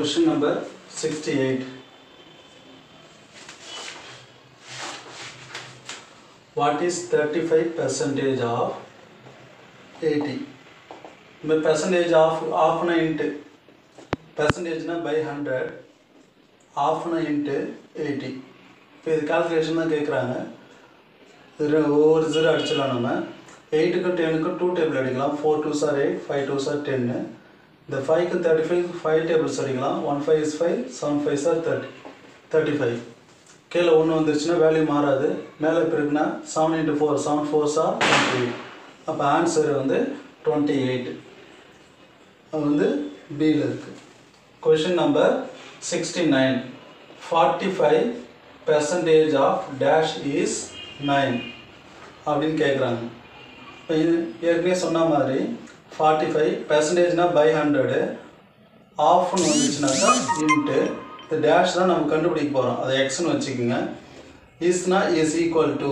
Question number 68. What is 35% of 80? The percentage of half into percentage by 100 half into 80. இப்போ இது calculation தான் கேட்குறாங்க. ஒவ்வொரு ஜீரோ அடிச்சிடலாம். நம்ம 8க்கும் 10க்கும் 2 டேபிள் அடிக்கலாம். 4 2s are 8, 5 2s are 10. இந்த 5க்கு 35 5 டேபிள்ஸ் அடிக்கலாம். 1 5 is 5, 7 5s are 35. கீழே 1 வந்துருச்சுன்னா வேல்யூ மாறாது. மேலே பிறகுனா 7 into 4 7 4s are 28. அப்போ ஆன்சர் வந்து 28. அது வந்து பியில் இருக்குது. Question number 69. 45% of dash is 9 அப்படின்னு கேட்குறாங்க. இப்போ ஏற்கனவே சொன்ன மாதிரி 45% by 100 ஆஃப்னு வந்துச்சுனாக்கா இன்ட்டு இந்த டேஷ் தான் நம்ம கண்டுபிடிக்க போகிறோம். அதை எக்ஸ்ன்னு வச்சுக்கோங்க. இஸ்னா இஸ் ஈக்குவல் டு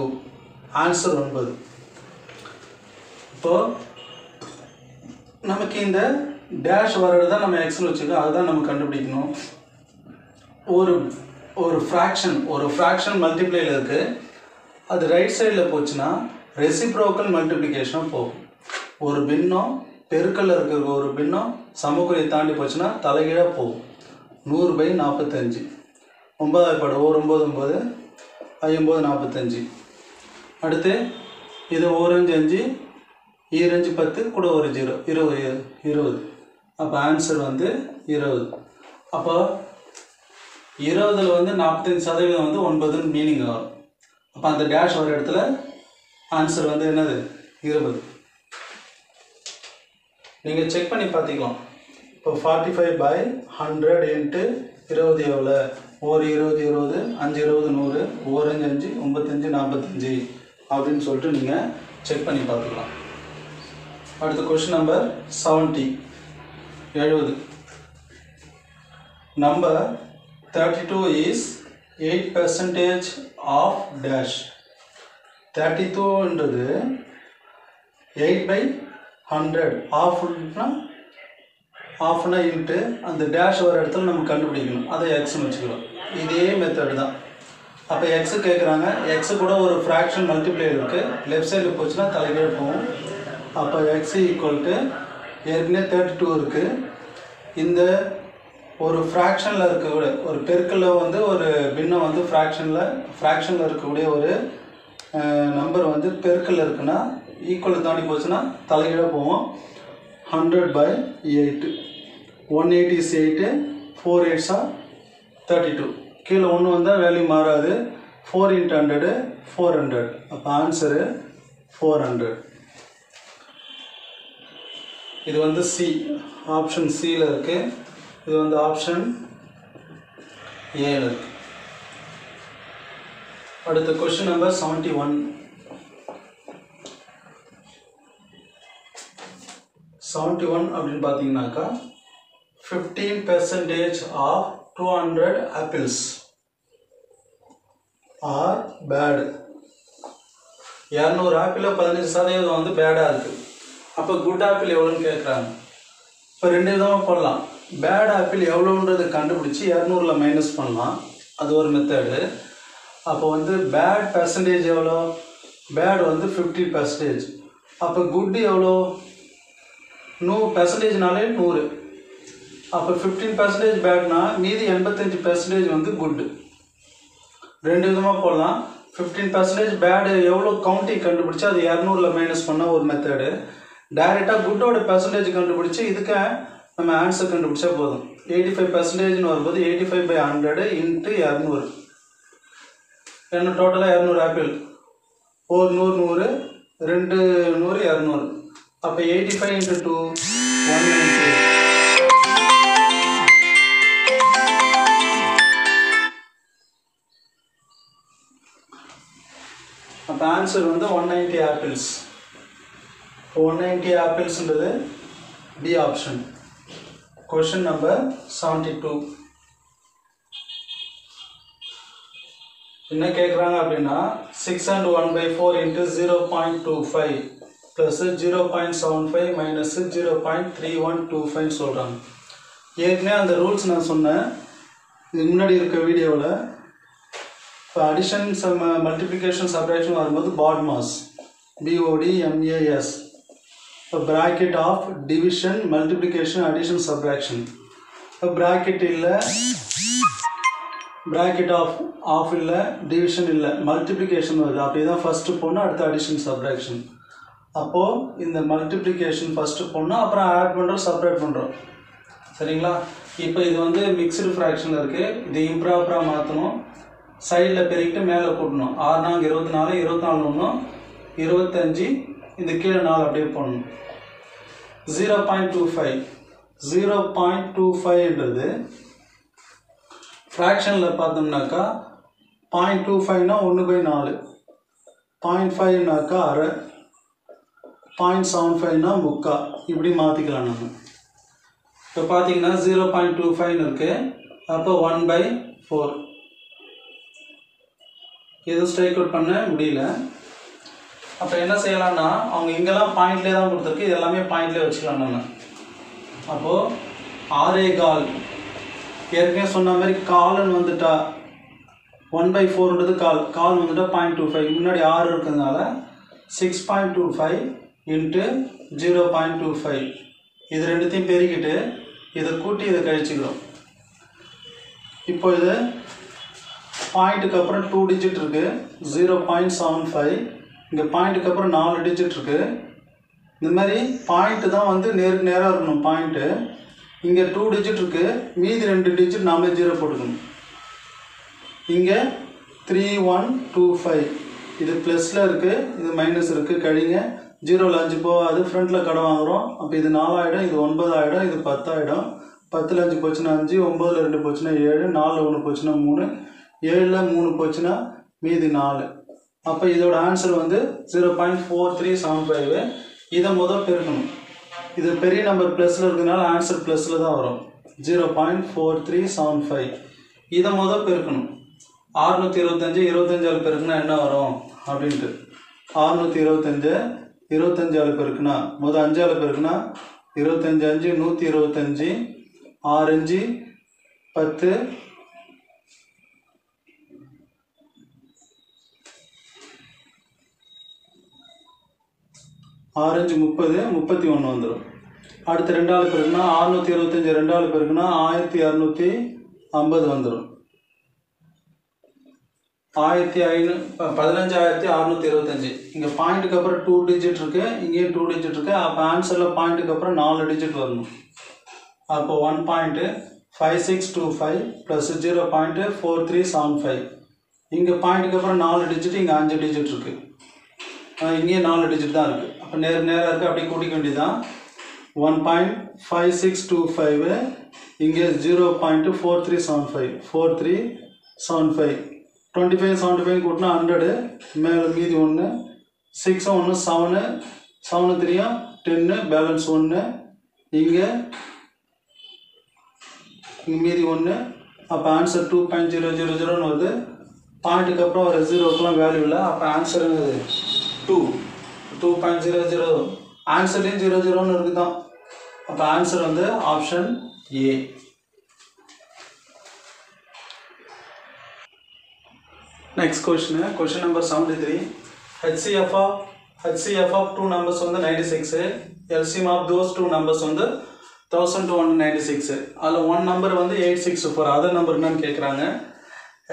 ஆன்சர் 9. இப்போது நமக்கு இந்த டேஷ் வர்றது தான் நம்ம எக்ஸ்ன்னு வச்சுக்கோம். அதுதான் நம்ம கண்டுபிடிக்கணும். ஒரு ஃப்ராக்ஷன் மல்டிப்ளையில் இருக்குது. அது ரைட் சைடில் போச்சுன்னா ரெசிப்ரோக்கல் மல்டிப்ளிகேஷனாக போகும். ஒரு பின்னம் பெருக்கல்ல இருக்கிற ஒரு பின்னம் சமக்குறியை தாண்டி போச்சுன்னா தலைகீழாக போகும். 100/45. 9வது பாடு ஓர் 9 9 9 45. அடுத்து இது ஓரஞ்சு 5 ஈரஞ்சு 10 கூட ஒரு 0 20. அப்போ ஆன்சர் வந்து 20. அப்போ 20ல் வந்து 45% வந்து 9ன்னு மீனிங் வரும். அப்போ அந்த டேஷ் வர இடத்துல ஆன்சர் வந்து என்னது 20. நீங்கள் செக் பண்ணி பார்த்துக்கலாம். இப்போ 45/100 இன்ட்டு 20 எவ்வளோ? ஒரு 20 20 5 20 100 ஓரஞ்சு 5 35 45 அப்படின்னு சொல்லிட்டு நீங்கள் செக் பண்ணி பார்த்துக்கலாம். அடுத்த question number 70. Number 32 is 8% of dash. 32ன்றது 8/100 ஆஃப்னா இன்ட்டு அந்த டேஷ் வர இடத்துல நம்ம கண்டுபிடிக்கணும். அதை எக்ஸ்ன்னு வச்சுக்கலாம். இதே மெத்தடு தான். அப்போ எக்ஸு கேட்குறாங்க. எக்ஸு கூட ஒரு ஃப்ராக்ஷன் மல்டிப்ளை இருக்குது. லெஃப்ட் சைடில் போச்சுன்னா தலைகீழ் போகும். அப்போ எக்ஸ் ஈக்குவல் டு ஏற்கனவே 32 இருக்குது. இந்த ஒரு ஃப்ராக்ஷனில் இருக்கக்கூடிய ஒரு பெருக்கலில் வந்து ஒரு பின்னம் வந்து ஃப்ராக்ஷனில் இருக்கக்கூடிய ஒரு நம்பர் வந்து பெருக்கல் இருக்குன்னா ஈக்குவல் தாண்டி போச்சுன்னா தலைகீழாக போவோம். 100/8. 180 is 8, 4 8s are 32. கீழே 1 வந்தால் வேல்யூ மாறாது. 4 into 100 400. அப்போ ஆன்சரு 400. இது வந்து சி, ஆப்ஷன் சியில் இருக்குது. இது வந்து ஆப்ஷன் ஏல இருக்குது. அடுத்த கொஸ்டின் நம்பர் 71. 71 அப்படின்னு பார்த்தீங்கன்னாக்கா 15% of 200 apples are bad. 200 ஆப்பிளில் 15% வந்து பேடாக இருக்குது. அப்போ குட் ஆப்பிள் எவ்வளோன்னு கேட்குறாங்க. இப்போ 2 விதமாக போடலாம். பேட் ஆப்பிள் எவ்வளோன்றது கண்டுபிடிச்சி 200ல் மைனஸ் பண்ணலாம். அது ஒரு மெத்தடு. அப்போ வந்து பேட் பர்சன்டேஜ் எவ்வளோ? பேட் வந்து 50%. அப்போ குட் எவ்வளோ? 100%னாலே 100. அப்போ 15% பேட்னா மீதி 85% வந்து குட்டு. 2 விதமாக போடலாம். 15% பேடு எவ்வளோ கவுண்டிங் கண்டுபிடிச்சி அது 200ல் மைனஸ் பண்ணால் ஒரு மெத்தடு. டைரெக்டாக குட்டோட பர்சன்டேஜ் கண்டுபிடிச்சி இதுக்கு நம்ம ஆன்சர் கண்டுபிடிச்சா போதும். 85%ன்னு வரும்போது 85/100 இன்ட்டு 200. என்ன டோட்டலாக 200 ஆப்பிள். ஒரு 100 2 100 200. அப்போ 85 into 2 190. அப்போ ஆன்சர் வந்து 190 ஆப்பிள்ஸ். 190 ஆப்பிள்ஸ்ன்றது பி ஆப்ஷன். Question number 72. என்ன கேட்குறாங்க அப்படின்னா 6 and 1/4 into 0.25 plus 0.75 minus 0.3125 சொல்கிறாங்க. ஏற்கனவே அந்த ரூல்ஸ் நான் சொன்னேன் இதுக்கு முன்னாடி இருக்க வீடியோவில். இப்போ அடிஷன் மல்டிப்ளிகேஷன் சப்ட்ராக்ஷன் வரும்போது BODMAS, BODMAS. இப்போ bracket of division multiplication addition subtraction. இப்போ bracket இல்லை, bracket ஆஃப் இல்லை, டிவிஷன் இல்லை, மல்டிப்ளிகேஷன் வருது. அப்படி தான் ஃபஸ்ட்டு போடணும், அடுத்து அடிஷன் சப்ட்ராக்ஷன். அப்போது இந்த மல்டிப்ளிகேஷன் ஃபஸ்ட்டு போடணும், அப்புறம் ஆட் பண்ணுறோம், செப்பரேட் பண்ணுறோம். சரிங்களா? இப்போ இது வந்து மிக்சடு ஃப்ராக்ஷனில் இருக்குது. இது இம்ப்ராப்பராக மாற்றணும். சைடில் பெருக்கிட்டு மேலே கூட்டணும். 6 நாங்க 24, 24 ஒன்றும் 25, இந்த கீழே 4 அப்படியே போடணும். 0.25 0.25ன்றது ஃப்ராக்ஷனில் பார்த்தோம்னாக்கா 0.25னா 1/4, 0.5னாக்கா அரை, 0.75னா முக்கால், இப்படி மாற்றிக்கலாம் நம்ம. இப்போ பார்த்தீங்கன்னா 0.25ன்னு இருக்குது. அப்போ 1/4. எதுவும் ஸ்ட்ரைக் அவுட் பண்ண முடியல. அப்போ என்ன செய்யலாம்னா, அவங்க இங்கெல்லாம் பாயிண்ட்லேயே தான் கொடுத்துருக்கு, இது எல்லாமே பாயிண்ட்லேயே வச்சுக்கலாம் நம்ம. அப்போது 6.25, ஏற்கனவே சொன்ன மாதிரி கால்னு வந்துட்டா 1/4ன்றது கால் வந்துட்டா 0.25, முன்னாடி 6 இருக்கிறதுனால 6.25 இன்ட்டு 0.25. இது ரெண்டுத்தையும் பெருக்கிட்டு இதை கூட்டி இதை கழிச்சுக்கிறோம். இப்போ இது பாயிண்ட்டுக்கு அப்புறம் 2 டிஜிட் இருக்குது, 0.75. இங்கே பாயிண்ட்டுக்கு அப்புறம் 4 டிஜிட் இருக்குது. இந்த மாதிரி பாயிண்ட்டு தான் வந்து நேருக்கு நேராக இருக்கணும் பாயிண்ட்டு. இங்கே 2 டிஜிட் இருக்குது, மீதி 2 டிஜிட் நாமளே 0 போட்டுக்கணும். இங்கே 3125, இது ப்ளஸில் இருக்குது, இது மைனஸ் இருக்குது, கழிங்க. 0ல் 5 போகாது, ஃப்ரண்ட்டில் கடை வாங்குகிறோம். அப்போ இது 4 ஆகிடும், இது 9 ஆகிடும், இது 10 ஆகிடும். 10ல் 5 போச்சுன்னா 5, 9ல் 2 போச்சுன்னா 7, 4ல் 1 போச்சுன்னா 3, 7ல் 3 போச்சுன்னா மீதி 4. அப்போ இதோட ஆன்சர் வந்து 0.4375. இதை முதல் பெருக்கணும். இது பெரிய நம்பர் ப்ளஸில் இருக்கிறதுனால ஆன்சர் ப்ளஸில் தான் வரும், 0.4375. இதை முதல் பெருக்கணும். 625 25ஆல் பெருக்குனா என்ன வரும் அப்படின்ட்டு. 625 25ஆல் பெருக்குனா, முதல் 5ஆல் பெருக்குனா 25 5 125, 6 5 10, 6 5 30, 31 வந்துடும். அடுத்து 2ஆல் பெருக்குனா 625 2ஆல் பெருக்குனா 1250 வந்துடும். 15625. இங்கே பாயிண்ட்டுக்கு அப்புறம் 2 டிஜிட் இருக்குது, இங்கேயும் 2 டிஜிட் இருக்குது. அப்போ ஆன்சரில் பாயிண்ட்டுக்கு அப்புறம் 4 டிஜிட் வரணும். அப்போ 1.5625 ப்ளஸ் 0.4375. இங்கே பாயிண்ட்டுக்கு அப்புறம் 4 டிஜிட், இங்கே 5 டிஜிட் இருக்குது, இங்கேயும் 4 டிஜிட் தான் இருக்குது. அப்போ நேராக இருக்குது, அப்படியே கூட்டிக்க வேண்டியதான். 1.5625, இங்கே 0.4375, 4375. 25 75 கூட்டினா 100, மேலே மீதி 1, 6 1 7, 7 3 10, பேலன்ஸ் 1, இங்கே மீதி 1. அப்போ ஆன்சர் 2.000ன்னு வருது. பாயிண்ட்டுக்கு அப்புறம் ஒரு 0க்குலாம் வேல்யூ இல்லை. அப்போ ஆன்சர் 2.00. ஆன்சர்லேயும் 00ன்னு இருக்குது தான். அப்போ ஆன்சர் வந்து option A. Next question, question number 73. HCF of two numbers வந்து 96, LCM of those two numbers வந்து 1296. அதில் one number வந்து 864, other number என்னன்னு கேட்குறாங்க.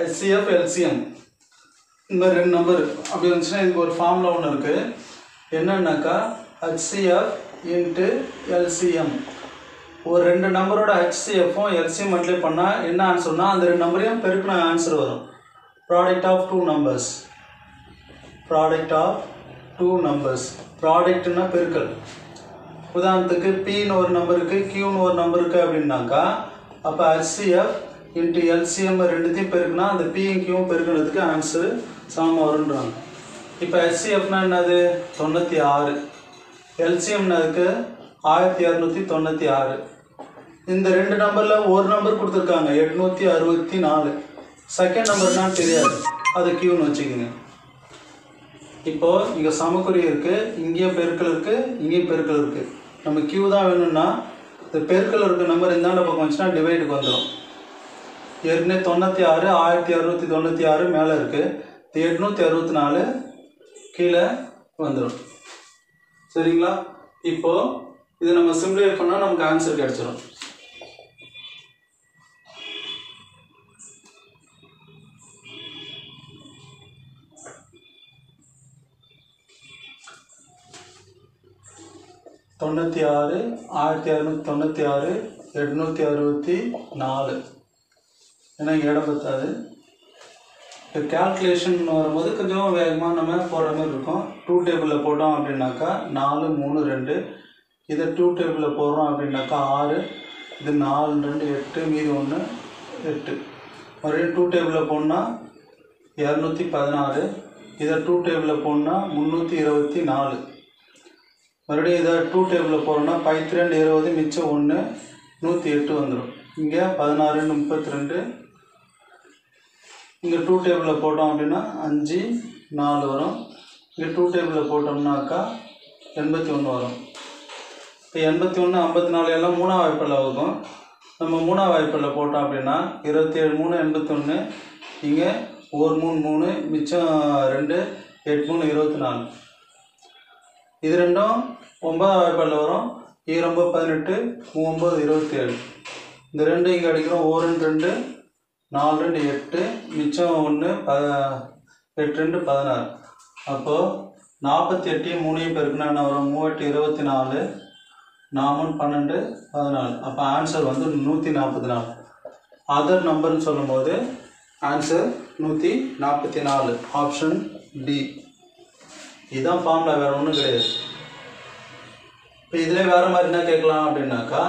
HCF LCM இந்த மாதிரி 2 நம்பர் அப்படி வந்துச்சுன்னா இதுக்கு ஒரு ஃபார்முலா ஒன்று இருக்குது. என்னன்னாக்கா HCF இன்ட்டு LCM. ஒரு 2 நம்பரோட HCFும் LCM மல்டிப்ளை பண்ணால் என்ன ஆன்சர்னா அந்த 2 நம்பரையும் பெருக்கின ஆன்சர் வரும். Product of two numbers. Product of two numbers. Product னா பெருக்கல். உதாரணத்துக்கு Pன்னு ஒரு நம்பர் இருக்குது, Qன்னு ஒரு நம்பர் இருக்குது அப்படின்னாக்கா அப்போ HCF இன்ட்டு LCM ரெண்டுத்தையும் பெருக்குனா அந்த Pயும் Qவும் பெருக்கிறதுக்கு ஆன்சர் சமமாக வருன்றாங்க. இப்போ HCFனா என்னது 96, LCMனாதுக்கு 1296. இந்த 2 நம்பரில் ஒரு நம்பர் கொடுத்துருக்காங்க 864. செகண்ட் நம்பர்னால் தெரியாது, அது Qன்னு வச்சுக்கோங்க. இப்போது இங்கே சமக்குறி இருக்குது, இங்கேயும் பெருக்கல் இருக்குது, இங்கேயும் பெருக்கல் இருக்குது. நம்ம Q தான் வேணும்னா இந்த பெருக்கல் இருக்க நம்பர் இந்தாண்ட பக்கம் வந்துச்சுன்னா டிவைடுக்கு வந்துடும். ஏற்கனவே 96 1696 மேலே இருக்குது, 864 கீழே வந்துடும். சரிங்களா? இப்போது இதை நம்ம சிம்பிளிஃபை பண்ணால் நமக்கு ஆன்சர் கிடச்சிடும். தொண்ணூற்றி 1696 864. ஏன்னா இங்கே இடம் பத்தாது. இப்போ கேல்குலேஷன் வரும்போது கொஞ்சம் வேகமாக நம்ம போடுற மாதிரி இருக்கும். 2 டேபிளில் போட்டோம் அப்படின்னாக்கா 4 3 2, இதை 2 டேபிளில் போடுறோம் அப்படின்னாக்கா 6, இது 4 2 8, மீதி 1 8. மறுபடியும் 2 டேபிளில் போடணுன்னா 216, இதை 2 டேபிளில் போடணுன்னா 324. மறுபடியும் இதை 2 டேபிளில் போடுறோன்னா 5 2 20, மிச்சம் 1 108 வந்துடும். இங்கே 16 32. இங்கே 2 டேபிளில் போட்டோம் அப்படின்னா 5 4 வரும். இங்கே 2 டேபிளில் போட்டோம்னாக்கா 81 வரும். இப்போ 81 54 எல்லாம் 3ஆம் வாய்ப்பில் வரும். நம்ம 3ஆம் வாய்ப்பில் போட்டோம் அப்படின்னா 27 3 81, இங்கே 1 3 3, மிச்சம் 2 8 3 24. இது ரெண்டும் 9ஆம் வாய்ப்பில் வரும். 2 18 3 27. இந்த ரெண்டு இங்கே அடிக்கிறோம். 1 2 4 2 8, மிச்சம் 1 8 2 16. அப்போது 48 3 பெருக்குனா என்ன வரும்? 3 24, 4 12 14. அப்போ ஆன்சர் வந்து 144. அதர் நம்பர்னு சொல்லும் போது ஆன்சர் 144. Option D. இதுதான் ஃபார்முலா, வேறு ஒன்றும் கிடையாது. இப்போ இதில் வேறு மாதிரி என்ன கேட்கலாம் அப்படின்னாக்கா,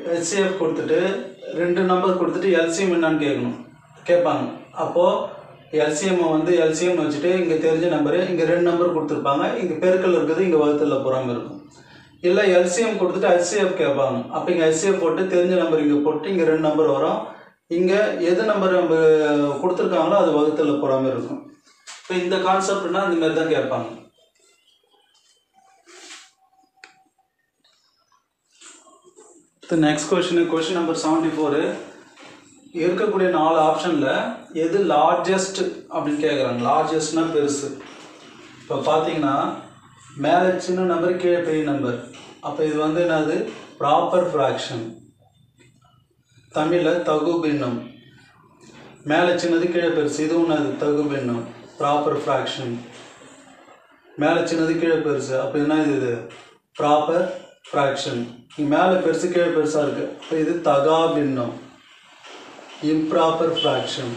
ஹெச்சிஎஃப் கொடுத்துட்டு 2 நம்பர் கொடுத்துட்டு எல்சிஎம் என்னான்னு கேட்பாங்க. அப்போது எல்சிஎம்மை வந்து எல்சிஎம் வச்சுட்டு இங்கே தெரிஞ்ச நம்பரு, இங்கே 2 நம்பர் கொடுத்துருப்பாங்க, இங்கே பெருக்கல் இருக்குது, இங்கே வகுத்தில் போகாமல் இருக்கும். இல்லை எல்சிஎம் கொடுத்துட்டு ஹெச்சிஎஃப் கேட்பாங்க. அப்போ இங்கே ஹெச்சிஎஃப் போட்டு தெரிஞ்ச நம்பர் இங்கே போட்டு இங்கே 2 நம்பர் வரும். இங்கே எது நம்பர் நம்ம கொடுத்துருக்காங்களோ அது வகுத்தில் போகாமல் இருக்கும். இப்போ இந்த கான்செப்ட்னா இந்த மாதிரி தான் கேட்பாங்க. Next question number 74. இருக்கக்கூடிய 4 ஆப்ஷனில் எது லார்ஜஸ்ட் அப்படின்னு கேட்குறாங்க. லார்ஜஸ்ட்னா பெருசு. இப்போ பார்த்தீங்கன்னா மேலே சின்ன நம்பர், கீழே பெரிய நம்பர். அப்போ இது வந்து என்னது? Proper fraction. தமிழில் தகு பின்னம். மேலே சின்னது கீழே பெருசு, இதுவும் என்னது? தகு பின்னம், ப்ராப்பர் ஃப்ராக்ஷன். மேலே சின்னது கீழே பெருசு, அப்போ என்ன இது? Proper fraction. மேலே பெருசு கீழே பெருசாக இருக்குது, அப்போ இது தகா பின்னம், இம்ப்ராப்பர் ஃப்ராக்ஷன்.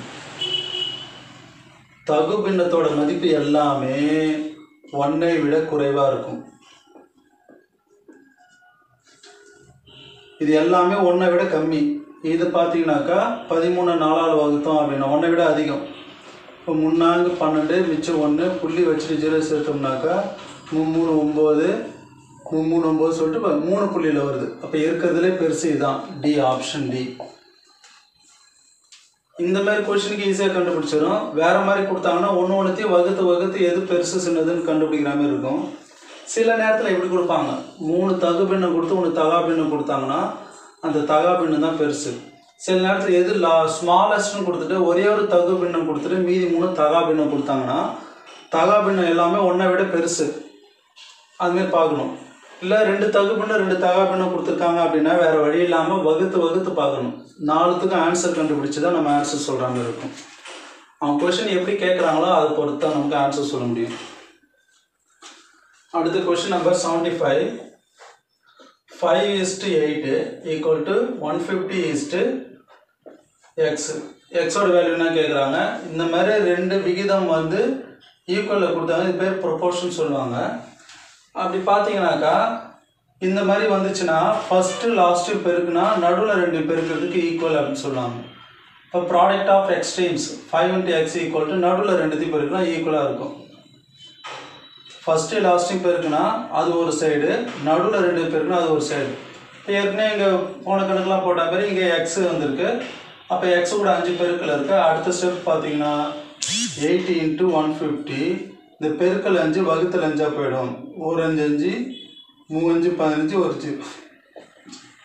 தகு பின்னத்தோட மதிப்பு எல்லாமே 1ஐ விட குறைவாக இருக்கும். இது எல்லாமே 1ஐ விட கம்மி. இது பார்த்தீங்கன்னாக்கா 13 4ஆல் வகுத்தோம் அப்படின்னா 1ஐ விட அதிகம். இப்போ 3 4 12, மிச்சம் 1, புள்ளி வச்சுட்டு 0 சேர்த்தோம்னாக்கா 3 9, 3 9 சொல்லிட்டு 3 புள்ளியில் வருது. அப்போ இருக்கிறதுலே பெருசு இதுதான். D, option D. இந்த மாதிரி கொஸ்டினுக்கு ஈஸியாக கண்டுபிடிச்சிடும். வேறு மாதிரி கொடுத்தாங்கன்னா ஒன்றுத்தையும் வகுத்து எது பெருசு சின்னதுன்னு கண்டுபிடிக்கிற மாதிரி இருக்கும். சில நேரத்தில் எப்படி கொடுப்பாங்க, 3 தகு பின்னம் கொடுத்து 1 தகா பின்னம் கொடுத்தாங்கன்னா அந்த தகா பின்னம் தான் பெருசு. சில நேரத்தில் எது ஸ்மாலஸ்ட்னு கொடுத்துட்டு ஒரே ஒரு தகு பின்னம் கொடுத்துட்டு மீதி 3 தகா பின்னம் கொடுத்தாங்கன்னா தகா பின்னம் எல்லாமே 1ஐ விட பெருசு. அதுமாரி பார்க்கணும். இல்லை 2 தகு பின்னம் 2 தகா பின்னம் கொடுத்துருக்காங்க அப்படின்னா வேறு வழி இல்லாமல் வகுத்து பார்க்கணும். 4த்துக்கும் ஆன்சர் கண்டுபிடிச்சி தான் நம்ம ஆன்சர் சொல்கிற மாதிரி இருக்கும். அவங்க கொஸ்டின் எப்படி கேட்குறாங்களோ அதை பொறுத்து தான் நமக்கு ஆன்சர் சொல்ல முடியும். அடுத்த question number 75. 5:8 equal to 150:x. எக்ஸோட வேல்யூ என்ன கேட்குறாங்க. இந்த மாதிரி 2 விகிதம் வந்து ஈக்குவலில் கொடுத்தாங்க, இது பேர் ப்ரொபோர்ஷன் சொல்லுவாங்க. அப்படி பார்த்தீங்கன்னாக்கா இந்த மாதிரி வந்துச்சுன்னா ஃபஸ்ட்டு லாஸ்ட்டு பெருக்குனா நடுவில் 2 பெருக்கிறதுக்கு ஈக்குவல் அப்படின்னு சொல்லுவாங்க. இப்போ product of extremes 5 × x equal to நடுவில் 2 பெருக்குனா ஈக்குவலாக இருக்கும். ஃபஸ்ட்டு லாஸ்ட்டையும் பெருக்குனா அது ஒரு சைடு, நடுவில் 2 பெருக்குனா அது ஒரு சைடு. இப்போ ஏற்கனவே இங்கே போன கணக்கெலாம் போட்ட மாதிரி இங்கே எக்ஸு வந்திருக்கு. அப்போ எக்ஸு கூட 5 பெருக்கில் இருக்குது. அடுத்த ஸ்டெப் பார்த்தீங்கன்னா 80 × 150. இந்த பெருக்கல் 5 வகுத்தல் 5ஆக போயிடும். 1 5 5, 3 5 15, 1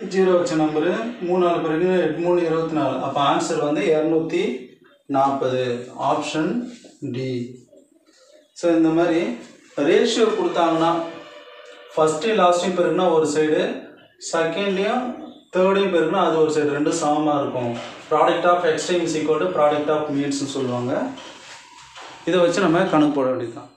0 வச்ச நம்பரு 3 4 பிறகு 3 24. அப்போ ஆன்சர் வந்து 240. Option D. ஸோ இந்த மாதிரி ரேஷியோ கொடுத்தாங்கன்னா ஃபஸ்ட்டையும் லாஸ்ட்டையும் பெருக்குனா ஒரு சைடு, செகண்டையும் தேர்டையும் பெருக்குனா அது ஒரு சைடு, ரெண்டும் சமமாக இருக்கும். Product of extreme is equal to product of மீன்ஸ்னு சொல்லுவாங்க. இதை வச்சு நம்ம கணக்கு போட வேண்டியது தான்.